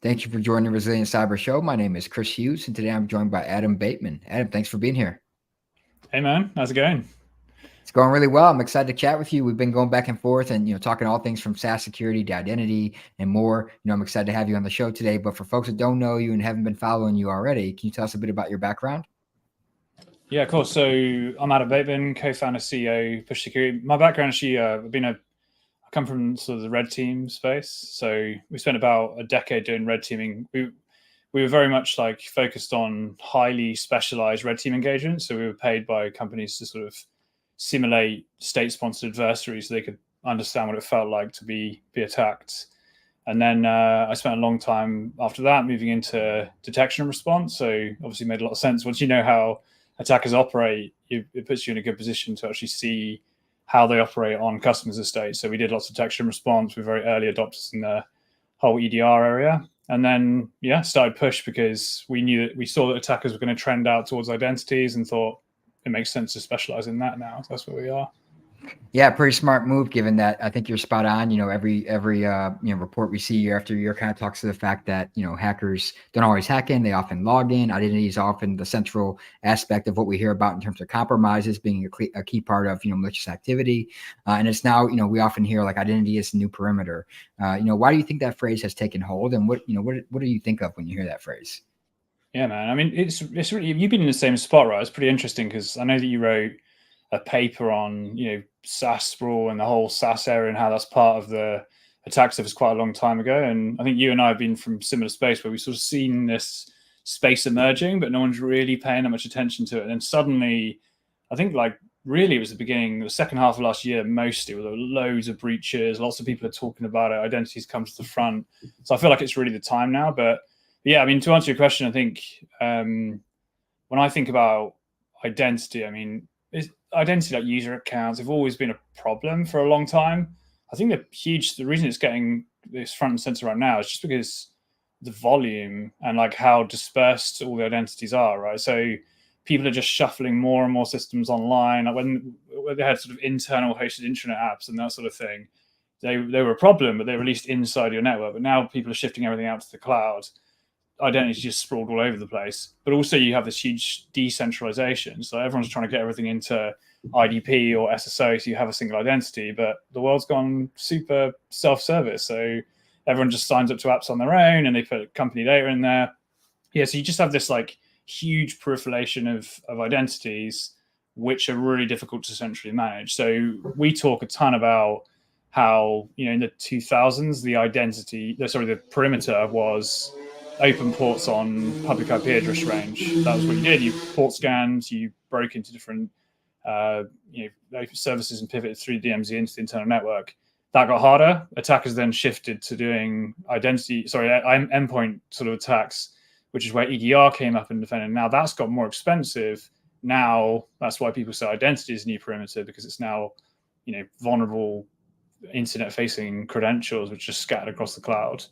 Thank you for joining the Resilient Cyber Show. My name is Chris Hughes, and today I'm joined by Adam Bateman. Adam, thanks for being here. Hey man, how's it going? It's going really well. I'm excited to chat with you. We've been going back and forth and talking all things from SaaS security to identity and more. I'm excited to have you on the show today. But for folks that don't know you and haven't been following you already, can you tell us a bit about your background? Yeah, cool. So I'm Adam Bateman, co-founder, CEO, Push Security. My background actually, I come from sort of the red team space. So we spent about a decade doing red teaming. We were very much like focused on highly specialized red team engagements. So we were paid by companies to sort of simulate state-sponsored adversaries so they could understand what it felt like to be attacked. And then I spent a long time after that moving into detection and response. So obviously made a lot of sense. Once you know how attackers operate, it puts you in a good position to actually see how they operate on customers' estates. So we did lots of detection and response. We were very early adopters in the whole EDR area. And then, started Push because we saw that attackers were going to trend out towards identities and thought it makes sense to specialize in that now. So that's where we are. Yeah, pretty smart move given that I think you're spot on. Every report we see year after year kind of talks to the fact that, hackers don't always hack in, they often log in. Identity is often the central aspect of what we hear about in terms of compromises being a key part of, malicious activity. And it's now, we often hear like identity is the new perimeter. Why do you think that phrase has taken hold, and what do you think of when you hear that phrase? Yeah, man. I mean, it's really, you've been in the same spot, right? It's pretty interesting because I know that you wrote a paper on, SaaS sprawl and the whole SaaS area and how that's part of the attack surface quite a long time ago. And I think you and I have been from similar space where we've sort of seen this space emerging, but no one's really paying that much attention to it. And then suddenly, I think really it was the beginning, the second half of last year, mostly, there were loads of breaches. Lots of people are talking about it. Identities come to the front. So I feel like it's really the time now. But yeah, I mean, to answer your question, I think when I think about identity, I mean, identity like user accounts have always been a problem for a long time. I think the reason it's getting this front and center right now is just because the volume and like how dispersed all the identities are, right? So people are just shuffling more and more systems online. Like when they had sort of internal hosted intranet apps and that sort of thing, they were a problem, but they're released inside your network. But now people are shifting everything out to the cloud. Identity just sprawled all over the place. But also you have this huge decentralization. So everyone's trying to get everything into IDP or SSO, so you have a single identity. But the world's gone super self-service. So everyone just signs up to apps on their own and they put company data in there. Yeah, so you just have this like huge proliferation of identities, which are really difficult to centrally manage. So we talk a ton about how, in the 2000s, the perimeter was open ports on public IP address range. That was what you did. You port scanned, you broke into different services and pivoted through DMZ into the internal network. That got harder. Attackers then shifted to doing endpoint sort of attacks, which is where EDR came up and defended. Now that's got more expensive. Now that's why people say identity is a new perimeter, because it's now, vulnerable internet-facing credentials which are scattered across the cloud.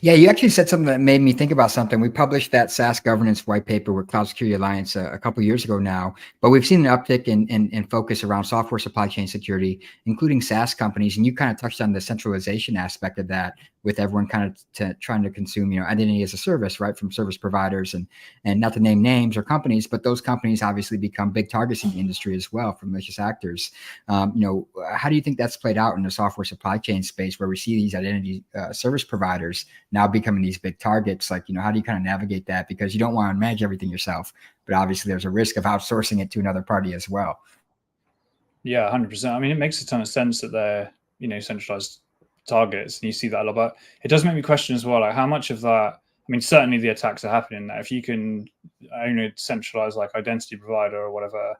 Yeah, you actually said something that made me think about something. We published that SaaS governance white paper with Cloud Security Alliance a couple of years ago now, but we've seen an uptick in focus around software supply chain security, including SaaS companies. And you kind of touched on the centralization aspect of that, with everyone kind of trying to consume, identity as a service, right, from service providers, and not to name names or companies, but those companies obviously become big targets in the industry as well for malicious actors. How do you think that's played out in the software supply chain space, where we see these identity service providers now becoming these big targets? Like, how do you kind of navigate that? Because you don't want to manage everything yourself, but obviously there's a risk of outsourcing it to another party as well. Yeah, 100%. I mean, it makes a ton of sense that they're, centralized targets, and you see that a lot. But it does make me question as well, like how much of that, I mean, certainly the attacks are happening there. If you can own a centralized like identity provider or whatever,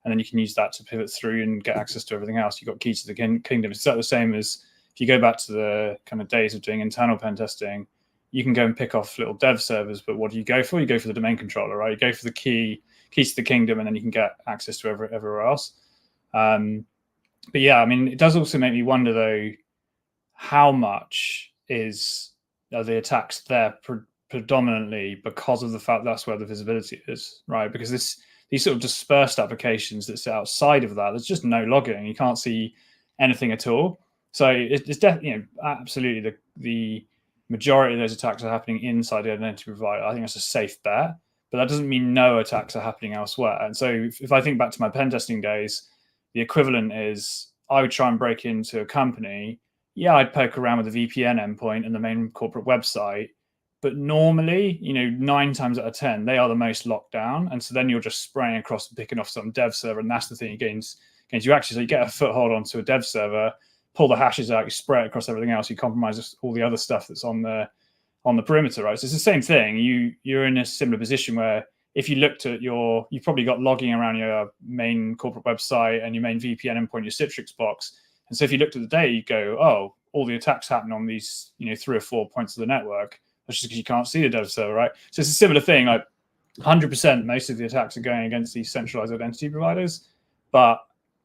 and then you can use that to pivot through and get access to everything else, you've got keys to the kingdom. It's the same as if you go back to the kind of days of doing internal pen testing, you can go and pick off little dev servers, but what do you go for? You go for the domain controller, right? You go for the keys to the kingdom, and then you can get access to everywhere else. But yeah, I mean, it does also make me wonder though, how much are the attacks there predominantly because of the fact that's where the visibility is, right? Because these sort of dispersed applications that sit outside of that, there's just no logging. You can't see anything at all. So it's definitely, absolutely majority of those attacks are happening inside the identity provider, I think that's a safe bet. But that doesn't mean no attacks are happening elsewhere. And so if I think back to my pen testing days, the equivalent is I would try and break into a company. Yeah, I'd poke around with a VPN endpoint and the main corporate website. But normally, 9 times out of 10, they are the most locked down. And so then you're just spraying across and picking off some dev server. And that's the thing against you actually. So you get a foothold onto a dev server, pull the hashes out, you spray it across everything else, you compromise all the other stuff that's on the perimeter, right? So it's the same thing. You're in a similar position where if you looked at you've probably got logging around your main corporate website and your main VPN endpoint, your Citrix box. And so if you looked at the data, you go, oh, all the attacks happen on these, 3 or 4 points of the network. That's just because you can't see the dev server, right? So it's a similar thing. Like 100%, most of the attacks are going against these centralized identity providers, but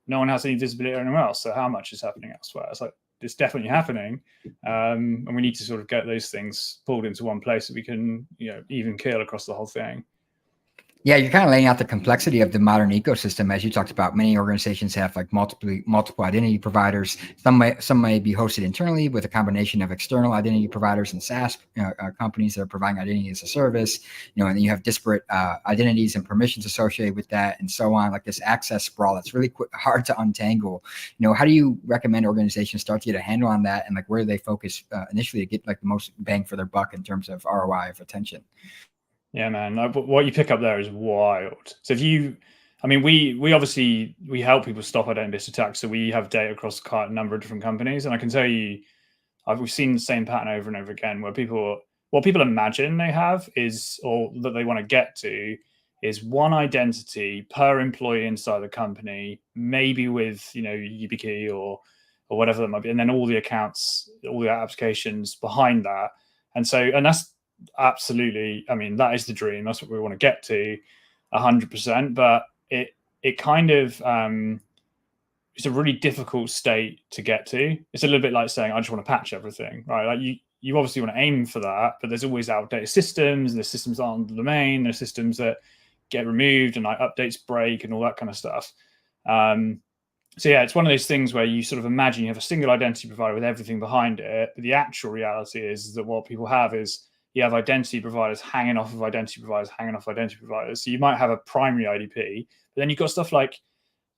no one has any visibility anywhere else. So how much is happening elsewhere? It's like, it's definitely happening. And we need to sort of get those things pulled into one place so we can, even kill across the whole thing. Yeah, you're kind of laying out the complexity of the modern ecosystem, as you talked about. Many organizations have like multiple identity providers. Some may be hosted internally with a combination of external identity providers and SaaS companies that are providing identity as a service. And then you have disparate identities and permissions associated with that, and so on. Like this access sprawl, that's really hard to untangle. How do you recommend organizations start to get a handle on that, and like where do they focus initially to get like the most bang for their buck in terms of ROI of attention? Yeah, man. What you pick up there is wild. So we obviously help people stop identity-based attacks. So we have data across a number of different companies, and I can tell you, we've seen the same pattern over and over again, where what people imagine they have is, or that they want to get to, is one identity per employee inside the company, maybe with YubiKey or whatever that might be, and then all the accounts, all the applications behind that, and that's. Absolutely. That is the dream. That's what we want to get to 100%. But it kind of, it's a really difficult state to get to. It's a little bit like saying, I just want to patch everything, right? Like you obviously want to aim for that, but there's always outdated systems, and the systems aren't on the domain. There's systems that get removed and like updates break and all that kind of stuff. So yeah, it's one of those things where you sort of imagine you have a single identity provider with everything behind it. But the actual reality is that what people have is, you have identity providers hanging off of identity providers, hanging off identity providers. So you might have a primary IDP, but then you've got stuff like,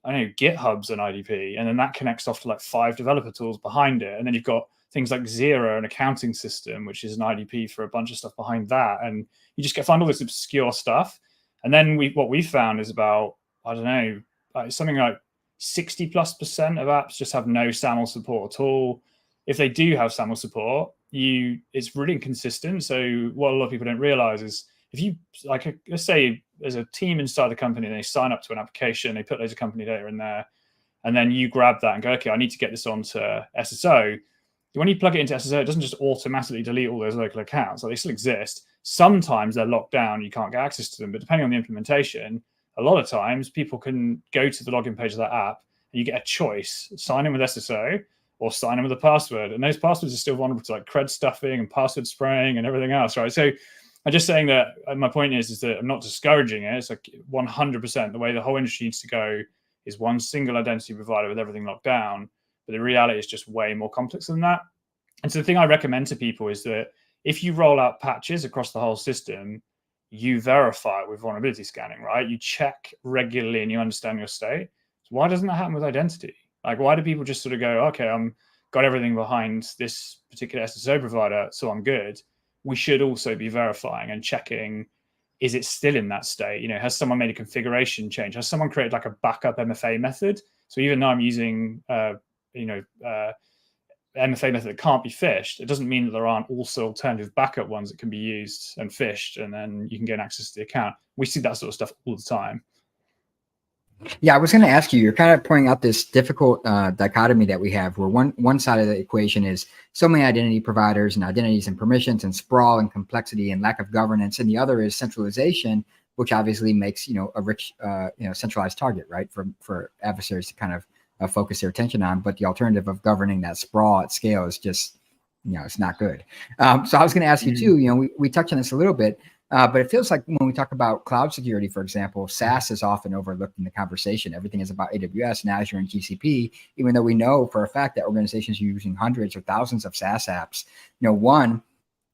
GitHub's an IDP, and then that connects off to like 5 developer tools behind it. And then you've got things like Xero, an accounting system, which is an IDP for a bunch of stuff behind that. And you just find all this obscure stuff. And then what we found is about, something like 60+% of apps just have no SAML support at all. If they do have SAML support, it's really inconsistent. So what a lot of people don't realize is, if you let's say there's a team inside the company and they sign up to an application, they put loads of company data in there, and then you grab that and go, okay, I need to get this onto SSO. When you plug it into SSO, it doesn't just automatically delete all those local accounts. Like, they still exist. Sometimes they're locked down, you can't get access to them, but depending on the implementation, a lot of times people can go to the login page of that app and you get a choice: sign in with SSO or sign in with a password. And those passwords are still vulnerable to like cred stuffing and password spraying and everything else, right? So I'm just saying that my point is that I'm not discouraging it. It's like 100% the way the whole industry needs to go is one single identity provider with everything locked down. But the reality is just way more complex than that. And so the thing I recommend to people is that if you roll out patches across the whole system, you verify it with vulnerability scanning, right? You check regularly and you understand your state. So why doesn't that happen with identity? Like, why do people just sort of go, okay, I'm got everything behind this particular SSO provider, so I'm good? We should also be verifying and checking, is it still in that state? Has someone made a configuration change? Has someone created like a backup MFA method? So even though I'm using, MFA method that can't be phished, it doesn't mean that there aren't also alternative backup ones that can be used and phished, and then you can get access to the account. We see that sort of stuff all the time. Yeah, I was going to ask you, you're kind of pointing out this difficult dichotomy that we have, where one side of the equation is so many identity providers and identities and permissions and sprawl and complexity and lack of governance. And the other is centralization, which obviously makes, a rich, centralized target, right, for adversaries to kind of focus their attention on. But the alternative of governing that sprawl at scale is just, it's not good. So I was going to ask you too, we touched on this a little bit. But it feels like when we talk about cloud security, for example, SaaS is often overlooked in the conversation. Everything is about AWS and Azure and GCP, even though we know for a fact that organizations are using hundreds or thousands of SaaS apps. One,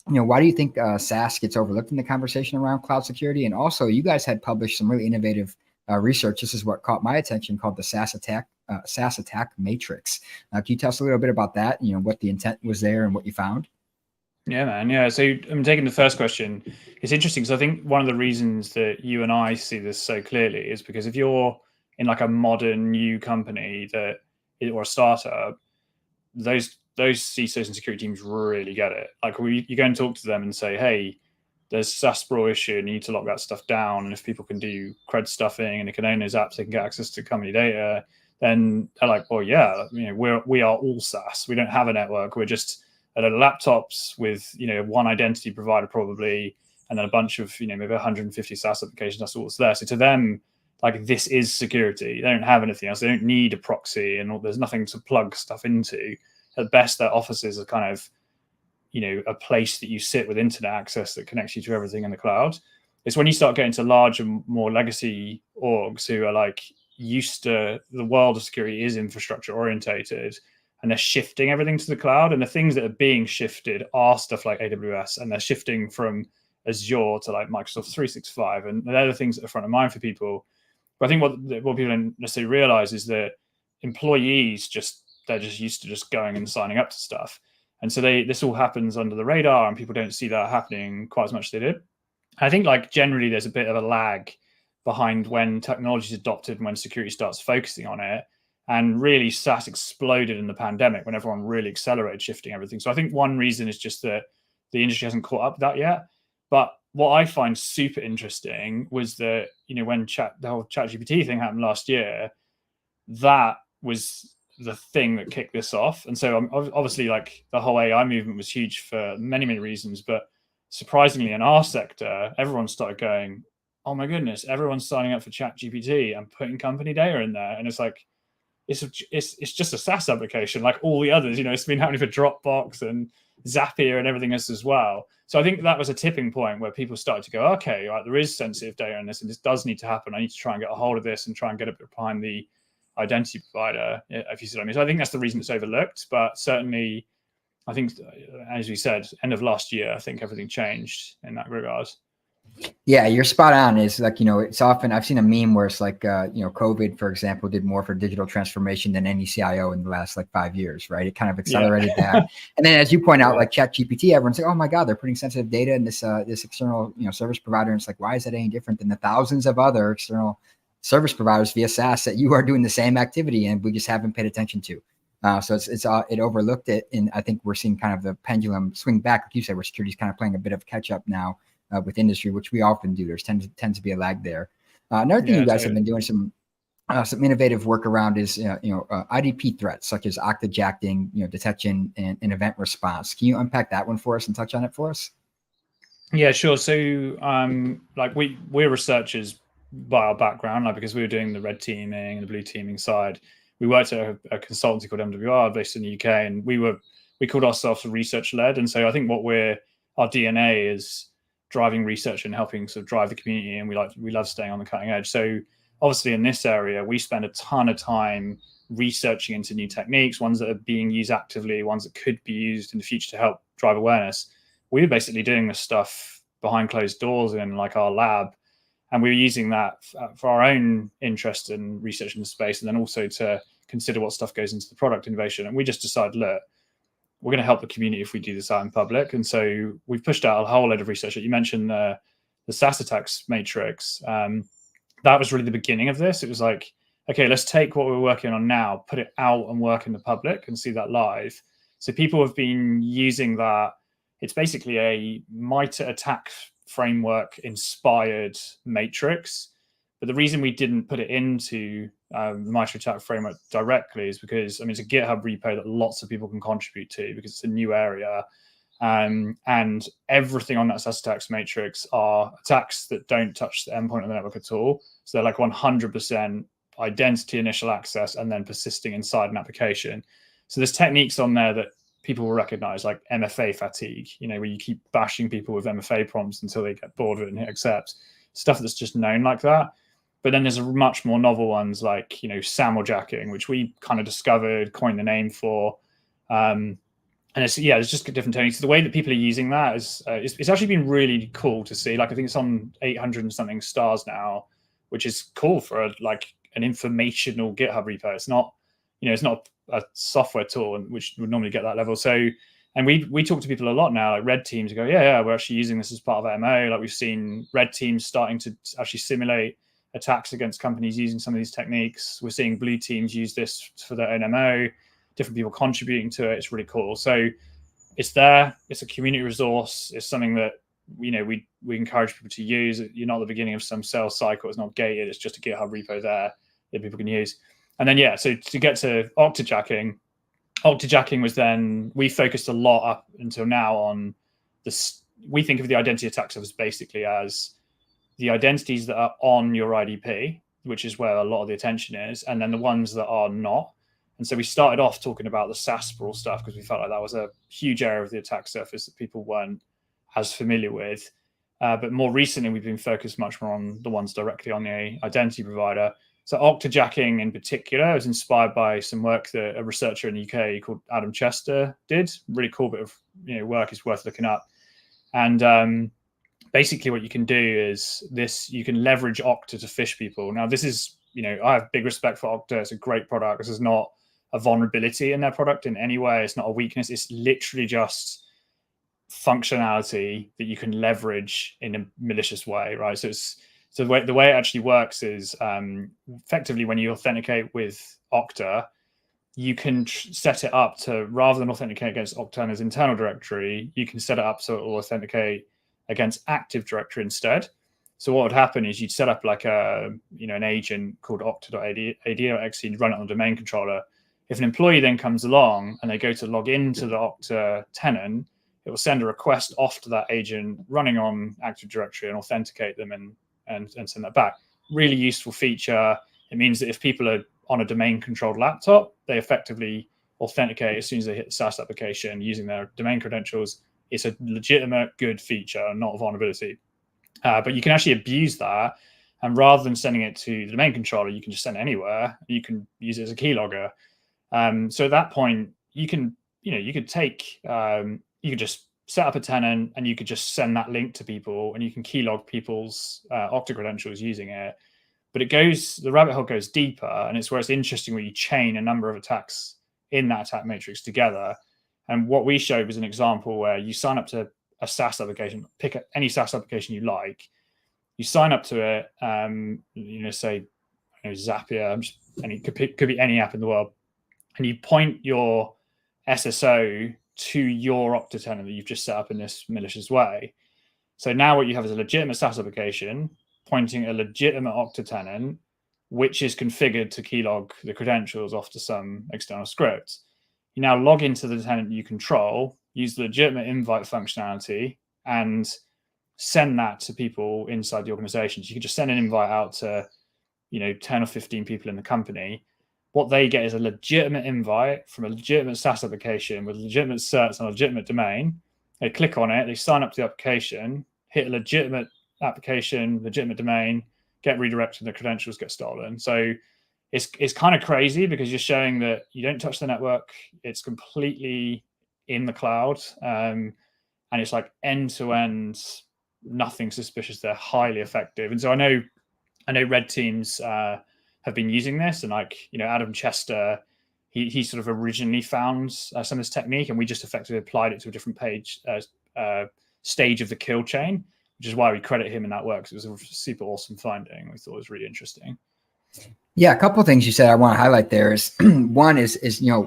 why do you think SaaS gets overlooked in the conversation around cloud security? And also, you guys had published some really innovative research. This is what caught my attention, called the SaaS attack matrix. Can you tell us a little bit about that? What the intent was there and what you found? Yeah, man. Yeah. So I'm taking the first question. It's interesting because I think one of the reasons that you and I see this so clearly is because if you're in like a modern new company or a startup, those CISOs and security teams really get it. Like you go and talk to them and say, hey, there's SaaS sprawl issue and you need to lock that stuff down. And if people can do cred stuffing and they can own those apps, they can get access to company data. Then they're like, well, yeah, we are all SaaS. We don't have a network. We're just a lot of laptops with one identity provider probably, and then a bunch of maybe 150 SaaS applications. That's all that's there. So to them, like, this is security. They don't have anything else. They don't need a proxy, and there's nothing to plug stuff into. At best, their offices are kind of a place that you sit with internet access that connects you to everything in the cloud. It's when you start getting to larger, more legacy orgs who are like used to the world of security is infrastructure orientated, and they're shifting everything to the cloud. And the things that are being shifted are stuff like AWS, and they're shifting from Azure to like Microsoft 365. And they're the things that are front of mind for people. But I think what people don't necessarily realize is that employees they're just used to just going and signing up to stuff. And so this all happens under the radar, and people don't see that happening quite as much as they did. I think like generally there's a bit of a lag behind when technology is adopted and when security starts focusing on it. And really SaaS exploded in the pandemic when everyone really accelerated shifting everything. So I think one reason is just that the industry hasn't caught up with that yet. But what I find super interesting was that, when the whole ChatGPT thing happened last year, that was the thing that kicked this off. And so obviously like the whole AI movement was huge for many, many reasons, but surprisingly in our sector, everyone started going, oh my goodness, everyone's signing up for ChatGPT and putting company data in there. And it's like, it's just a SaaS application like all the others. It's been happening for Dropbox and Zapier and everything else as well. So I think that was a tipping point where people started to go, okay, right, there is sensitive data in this, and this does need to happen. I need to try and get a hold of this and try and get it behind the identity provider, if you see what I mean. So I think that's the reason it's overlooked. But certainly, I think, as we said, end of last year, I think everything changed in that regard. Yeah, you're spot on. It's like, it's often, I've seen a meme where it's like, COVID, for example, did more for digital transformation than any CIO in the last like 5 years, right? It kind of accelerated that. And then as you point out, like ChatGPT, everyone's like, oh my God, they're putting sensitive data in this external, service provider. And it's like, why is that any different than the thousands of other external service providers via SaaS that you are doing the same activity and we just haven't paid attention to? So it overlooked it. And I think we're seeing kind of the pendulum swing back, like you said, where security is kind of playing a bit of catch up now. With industry, which we often do. There's tends to be a lag there. Another thing you guys have been doing some innovative work around is IDP threats such as octajacking, detection and event response. Can you unpack that one for us and touch on it for us? Yeah, sure. So like we're researchers by our background, like because we were doing the red teaming and the blue teaming side. We worked at a consultancy called MWR based in the UK, and we called ourselves research led. And so I think our DNA is driving research and helping sort of drive the community, and we love staying on the cutting edge. So obviously in this area, we spend a ton of time researching into new techniques, ones that are being used actively, ones that could be used in the future to help drive awareness. We were basically doing this stuff behind closed doors in like our lab, and we were using that for our own interest in research in the space, and then also to consider what stuff goes into the product innovation. And we just decided, look, we're going to help the community if we do this out in public. And so we've pushed out a whole load of research. You mentioned the SaaS attacks matrix. That was really the beginning of this. It was like, okay, let's take what we're working on now, put it out and work in the public and see that live. So people have been using that. It's basically a MITRE attack framework inspired matrix. But the reason we didn't put it into the MITRE attack framework directly is because, it's a GitHub repo that lots of people can contribute to because it's a new area. And everything on that SaaS attacks matrix are attacks that don't touch the endpoint of the network at all. So they're like 100% identity initial access and then persisting inside an application. So there's techniques on there that people will recognize, like MFA fatigue, where you keep bashing people with MFA prompts until they get bored of it and hit accept. Stuff that's just known like that. But then there's much more novel ones like, SAML jacking, which we kind of discovered, coined the name for. And And it's just different techniques. The way that people are using that is it's actually been really cool to see. Like I think it's on 800 and something stars now, which is cool for an informational GitHub repo. It's not, it's not a software tool, which would normally get that level. So, and we talk to people a lot now, like red teams go, yeah, we're actually using this as part of MO. Like we've seen red teams starting to actually simulate attacks against companies using some of these techniques. We're seeing blue teams use this for their own MO. Different people contributing to it. It's really cool. So it's there. It's a community resource. It's something that we encourage people to use. You're not at the beginning of some sales cycle. It's not gated. It's just a GitHub repo there that people can use. And then so to get to octajacking was then we focused a lot up until now on this. We think of the identity attack surface basically as the identities that are on your IDP, which is where a lot of the attention is, and then the ones that are not. And so we started off talking about the SaaS sprawl stuff because we felt like that was a huge area of the attack surface that people weren't as familiar with. But more recently, we've been focused much more on the ones directly on the identity provider. So octajacking in particular was inspired by some work that a researcher in the UK called Adam Chester did. Really cool bit of work is worth looking up. And basically what you can do is you can leverage Okta to phish people. Now this is, I have big respect for Okta. It's a great product. This is not a vulnerability in their product in any way. It's not a weakness. It's literally just functionality that you can leverage in a malicious way, right? So the way it actually works is effectively when you authenticate with Okta, you can set it up to, rather than authenticate against Okta and its internal directory, you can set it up so it will authenticate against Active Directory instead. So what would happen is you'd set up like an agent called okta.ad.exe, you'd run it on the domain controller. If an employee then comes along and they go to log into the Okta tenant, it will send a request off to that agent running on Active Directory and authenticate them and send that back. Really useful feature. It means that if people are on a domain controlled laptop, they effectively authenticate as soon as they hit the SaaS application using their domain credentials. It's a legitimate good feature, not a vulnerability. But you can actually abuse that. And rather than sending it to the domain controller, you can just send it anywhere. You can use it as a keylogger. So at that point, you could just set up a tenant and you could just send that link to people and you can keylog people's Okta credentials using it. But the rabbit hole goes deeper, and it's where it's interesting where you chain a number of attacks in that attack matrix together. And what we showed was an example where you sign up to a SaaS application, pick any SaaS application you like, you sign up to it, say Zapier, could be any app in the world, and you point your SSO to your Okta tenant that you've just set up in this malicious way. So now what you have is a legitimate SaaS application pointing a legitimate Okta tenant, which is configured to keylog the credentials off to some external script. You now log into the tenant you control, use the legitimate invite functionality, and send that to people inside the organization. So you can just send an invite out to 10 or 15 people in the company. What they get is a legitimate invite from a legitimate SaaS application with legitimate certs and a legitimate domain. They click on it, they sign up to the application, hit a legitimate application, legitimate domain, get redirected, the credentials get stolen. So it's kind of crazy because you're showing that you don't touch the network. It's completely in the cloud. And it's like end to end, nothing suspicious. They're highly effective. And so I know red teams have been using this, and Adam Chester, he sort of originally found some of this technique, and we just effectively applied it to a different stage of the kill chain, which is why we credit him in that work. It was a super awesome finding. We thought it was really interesting. Yeah, a couple of things you said I want to highlight there is one is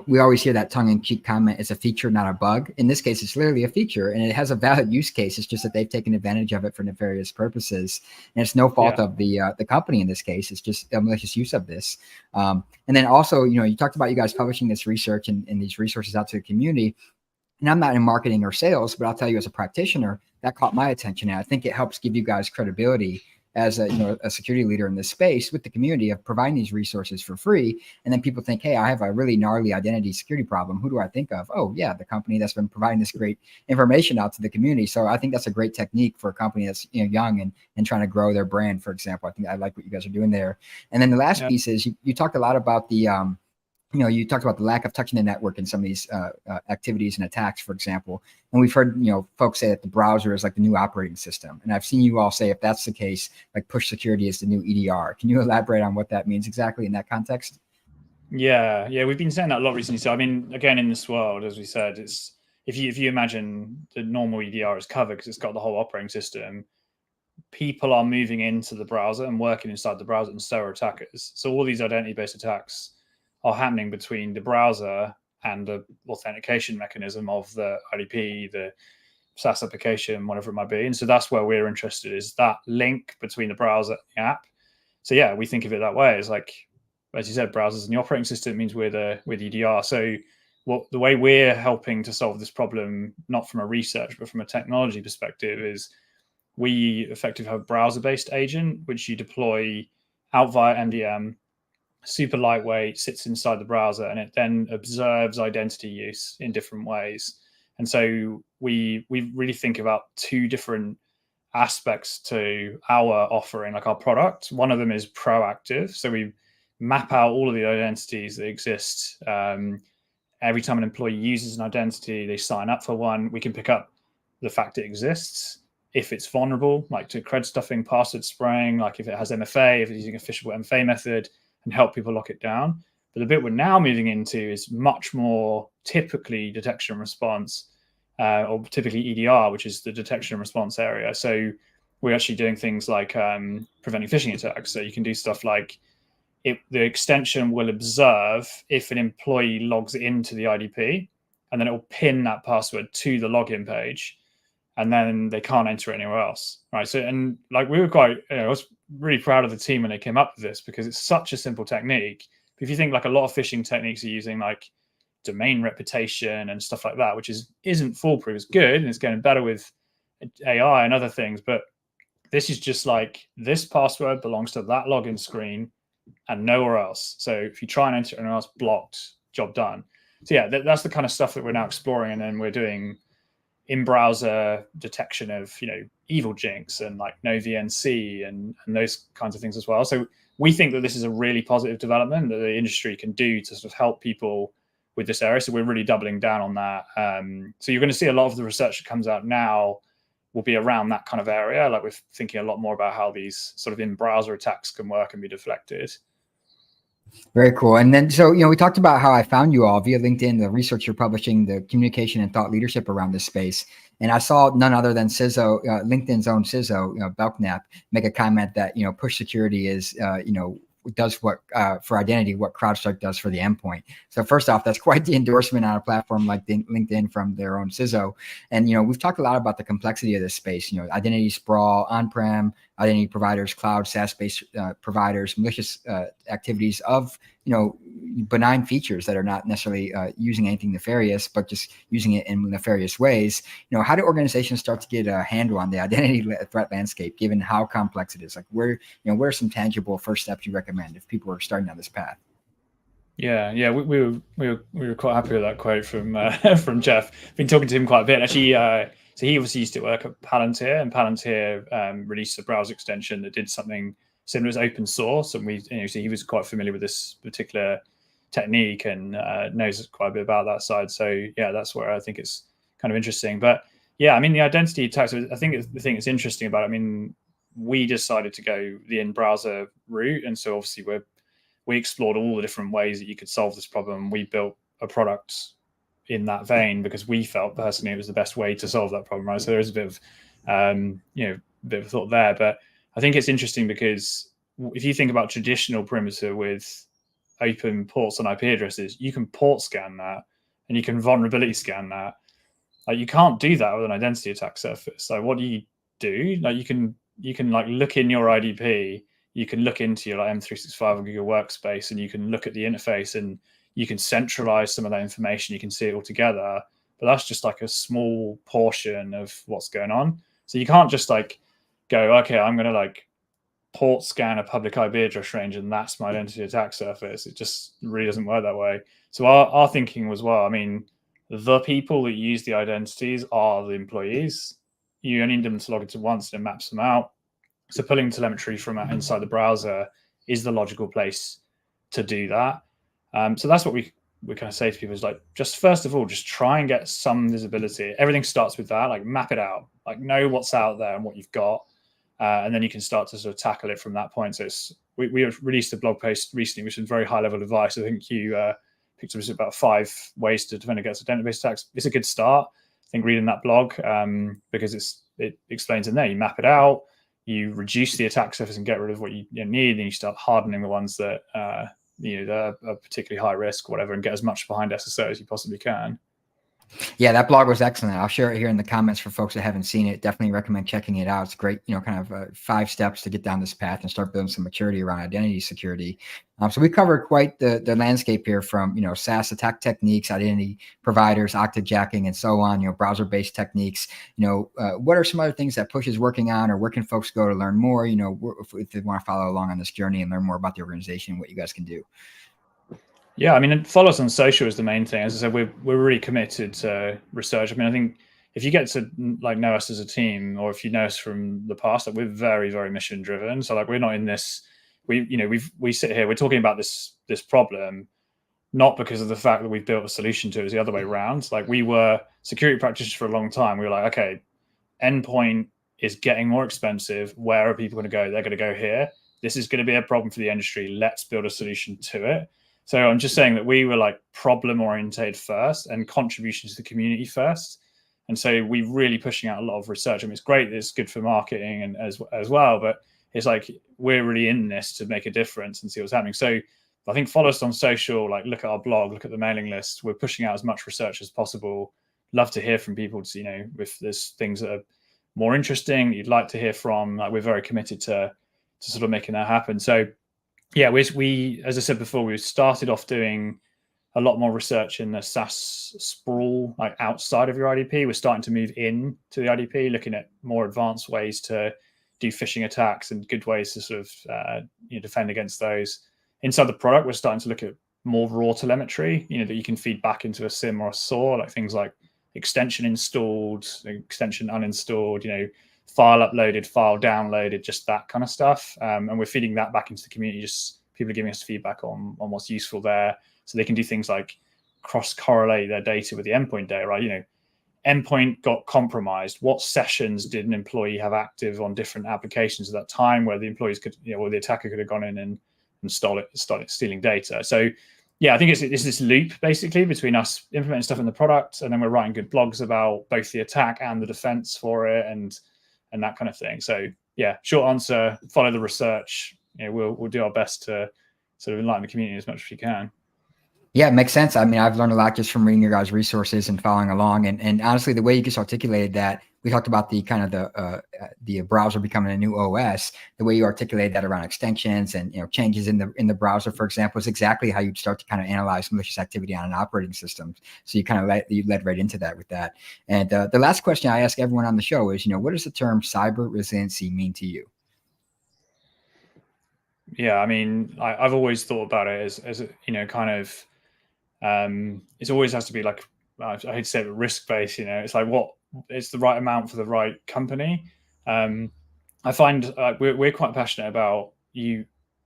we always hear that tongue-in-cheek comment, it's a feature, not a bug. In this case, it's literally a feature, and it has a valid use case. It's just that they've taken advantage of it for nefarious purposes, and it's no fault of the company in this case. It's just a malicious use of this. And then also, you talked about you guys publishing this research and these resources out to the community. And I'm not in marketing or sales, but I'll tell you as a practitioner, that caught my attention, and I think it helps give you guys credibility as a security leader in this space with the community of providing these resources for free. And then people think, hey, I have a really gnarly identity security problem. Who do I think of? Oh yeah, the company that's been providing this great information out to the community. So I think that's a great technique for a company that's young and trying to grow their brand, for example. I think I like what you guys are doing there. And then the last piece is you talked a lot about the you talked about the lack of touching the network in some of these activities and attacks, for example. And we've heard, folks say that the browser is like the new operating system. And I've seen you all say, if that's the case, like push security is the new EDR. Can you elaborate on what that means exactly in that context? Yeah, we've been saying that a lot recently. So I mean, again, in this world, as we said, it's if you imagine the normal EDR is covered because it's got the whole operating system, people are moving into the browser and working inside the browser, and so are attackers. So all these identity-based attacks are happening between the browser and the authentication mechanism of the IDP, the SaaS application, whatever it might be. And so that's where we're interested, is that link between the browser and the app. So yeah, we think of it that way. It's like, as you said, browsers and the operating system means we're the EDR. So the way we're helping to solve this problem, not from a research, but from a technology perspective, is we effectively have a browser-based agent, which you deploy out via MDM, super lightweight, sits inside the browser, and it then observes identity use in different ways. And so we really think about two different aspects to our offering, like our product. One of them is proactive. So we map out all of the identities that exist. Every time an employee uses an identity, they sign up for one, we can pick up the fact it exists. If it's vulnerable, like to cred stuffing, password spraying, like if it has MFA, if it's using a phishable MFA method, and help people lock it down. But the bit we're now moving into is much more typically detection and response, or typically EDR, which is the detection and response area. So we're actually doing things like preventing phishing attacks. So you can do stuff like the extension will observe if an employee logs into the IDP, and then it will pin that password to the login page, and then they can't enter anywhere else, right? So, and like we were quite, I was really proud of the team when they came up with this, because it's such a simple technique. But if you think like a lot of phishing techniques are using like domain reputation and stuff like that, which isn't foolproof. It's good and it's getting better with AI and other things, but this is just like, this password belongs to that login screen and nowhere else. So if you try and enter anywhere else, blocked, job done. So yeah, that's the kind of stuff that we're now exploring, and then we're doing in-browser detection of evil jinx and like no VNC and those kinds of things as well. So we think that this is a really positive development that the industry can do to sort of help people with this area. So we're really doubling down on that. So you're going to see a lot of the research that comes out now will be around that kind of area. Like we're thinking a lot more about how these sort of in-browser attacks can work and be deflected. Very cool. And then, so, we talked about how I found you all via LinkedIn, the research you're publishing, the communication and thought leadership around this space. And I saw none other than CISO, LinkedIn's own CISO, Belknap, make a comment that, push security is, does what for identity what CrowdStrike does for the endpoint. So first off, that's quite the endorsement on a platform like LinkedIn from their own CISO. And we've talked a lot about the complexity of this space. Identity sprawl, on-prem identity providers, cloud, SaaS-based providers, malicious activities of benign features that are not necessarily using anything nefarious, but just using it in nefarious ways. How do organizations start to get a handle on the identity threat landscape, given how complex it is? Like where are some tangible first steps you recommend if people are starting on this path? Yeah, we were quite happy with that quote from from Jeff. Been talking to him quite a bit actually. So he obviously used to work at Palantir, and Palantir released a browser extension that did something similar as open source, and so he was quite familiar with this particular technique and knows quite a bit about that side. So yeah, that's where I think it's kind of interesting. But yeah, I mean the identity attacks, I think the thing that's interesting about it, I mean, we decided to go the in-browser route, and so obviously we explored all the different ways that you could solve this problem. We built a product in that vein because we felt personally it was the best way to solve that problem, right? So there is a bit of bit of a thought there, but I think it's interesting because if you think about traditional perimeter with open ports and IP addresses, you can port scan that and you can vulnerability scan that. Like you can't do that with an identity attack surface. So what do? Like you can like look in your IDP, you can look into your like M365 or Google Workspace, and you can look at the interface and you can centralize some of that information. You can see it all together, but that's just like a small portion of what's going on. So you can't just like go, okay, I'm going to like port scan a public IP address range and that's my identity attack surface. It just really doesn't work that way. So our thinking was, well, I mean, the people that use the identities are the employees. You only need them to log into once and it maps them out. So pulling telemetry from inside the browser is the logical place to do that. So that's what we kind of say to people is like, just first of all, just try and get some visibility. Everything starts with that, like map it out, like know what's out there and what you've got. And then you can start to sort of tackle it from that point. So we released a blog post recently, which is very high level advice. I think you picked up about 5 ways to defend against database attacks. It's a good start. I think reading that blog because it explains in there. You map it out, you reduce the attack surface and get rid of what you need, and you start hardening the ones that that are particularly high risk, or whatever, and get as much behind SSO as you possibly can. Yeah, that blog was excellent. I'll share it here in the comments for folks that haven't seen it. Definitely recommend checking it out. It's great, kind of 5 steps to get down this path and start building some maturity around identity security. So we covered quite the landscape here from, SaaS attack techniques, identity providers, octajacking, and so on, browser-based techniques. What are some other things that Push is working on, or where can folks go to learn more, if they want to follow along on this journey and learn more about the organization, what you guys can do? Yeah, I mean, follow us on social is the main thing. As I said, we're really committed to research. I mean, I think if you get to know us as a team, or if you know us from the past, that we're very, very mission driven. So we're not in this. We sit here. We're talking about this problem, not because of the fact that we've built a solution to it. It's the other way around. We were security practitioners for a long time. We were like, okay, endpoint is getting more expensive. Where are people going to go? They're going to go here. This is going to be a problem for the industry. Let's build a solution to it. So I'm just saying that we were problem oriented first and contribution to the community first. And so we're really pushing out a lot of research. I mean, it's great. It's good for marketing and as well, but it's we're really in this to make a difference and see what's happening. So I think follow us on social, look at our blog, look at the mailing list. We're pushing out as much research as possible. Love to hear from people to, if there's things that are more interesting you'd like to hear from. We're very committed to sort of making that happen. So yeah, we as I said before, we started off doing a lot more research in the SaaS sprawl, outside of your IDP. We're starting to move in to the IDP, looking at more advanced ways to do phishing attacks and good ways to sort of defend against those. Inside the product, we're starting to look at more raw telemetry, that you can feed back into a SIM or a SOAR, things like extension installed, extension uninstalled, file uploaded, file downloaded, just that kind of stuff. And we're feeding that back into the community. Just people are giving us feedback on what's useful there. So they can do things like cross-correlate their data with the endpoint data, right? Endpoint got compromised. What sessions did an employee have active on different applications at that time where the employees could, or the attacker could have gone in and started stealing data. So yeah, I think it's this loop basically between us implementing stuff in the product, and then we're writing good blogs about both the attack and the defense for it, and that kind of thing. So yeah, short answer: follow the research. We'll do our best to sort of enlighten the community as much as we can. Yeah, it makes sense. I mean, I've learned a lot just from reading your guys' resources and following along. And honestly, the way you just articulated that, we talked about the kind of the browser becoming a new OS. The way you articulated that around extensions and changes in the browser, for example, is exactly how you'd start to kind of analyze malicious activity on an operating system. So you led right into that with that. And the last question I ask everyone on the show is, what does the term cyber resiliency mean to you? Yeah, I mean, I've always thought about it as kind of. It always has to be I hate to say it, risk-based. It's what it's the right amount for the right company. I find we're quite passionate about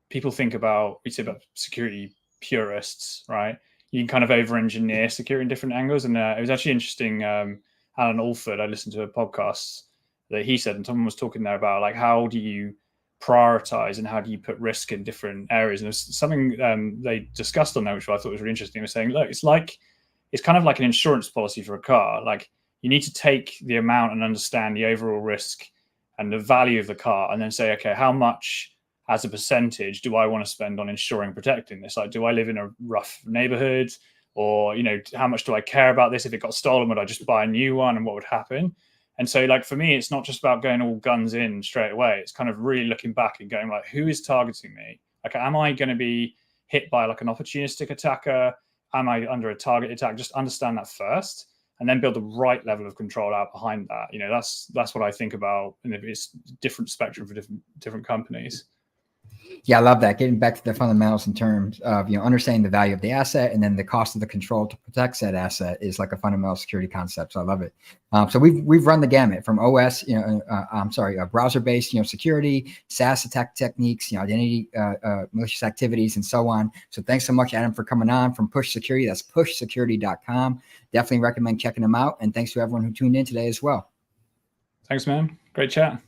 people think about, we say about security purists, right? You can kind of over-engineer security in different angles, and it was actually interesting. Alan Alford, I listened to a podcast that he said, and someone was talking there about how do you prioritize and how do you put risk in different areas. And there's something they discussed on that, which I thought was really interesting. They were saying, look, it's kind of like an insurance policy for a car. You need to take the amount and understand the overall risk and the value of the car, and then say, okay, how much as a percentage do I want to spend on ensuring protecting this? Do I live in a rough neighborhood, or how much do I care about this? If it got stolen, would I just buy a new one, and what would happen? And so for me, it's not just about going all guns in straight away. It's kind of really looking back and going who is targeting me? Am I going to be hit by an opportunistic attacker? Am I under a target attack? Just understand that first, and then build the right level of control out behind that. That's what I think about. And it's different spectrum for different companies. Yeah, I love that. Getting back to the fundamentals in terms of, understanding the value of the asset and then the cost of the control to protect that asset is like a fundamental security concept. So I love it. So we've run the gamut from OS, browser-based, security, SaaS attack techniques, identity malicious activities, and so on. So thanks so much, Adam, for coming on from Push Security. That's pushsecurity.com. Definitely recommend checking them out. And thanks to everyone who tuned in today as well. Thanks, man. Great chat.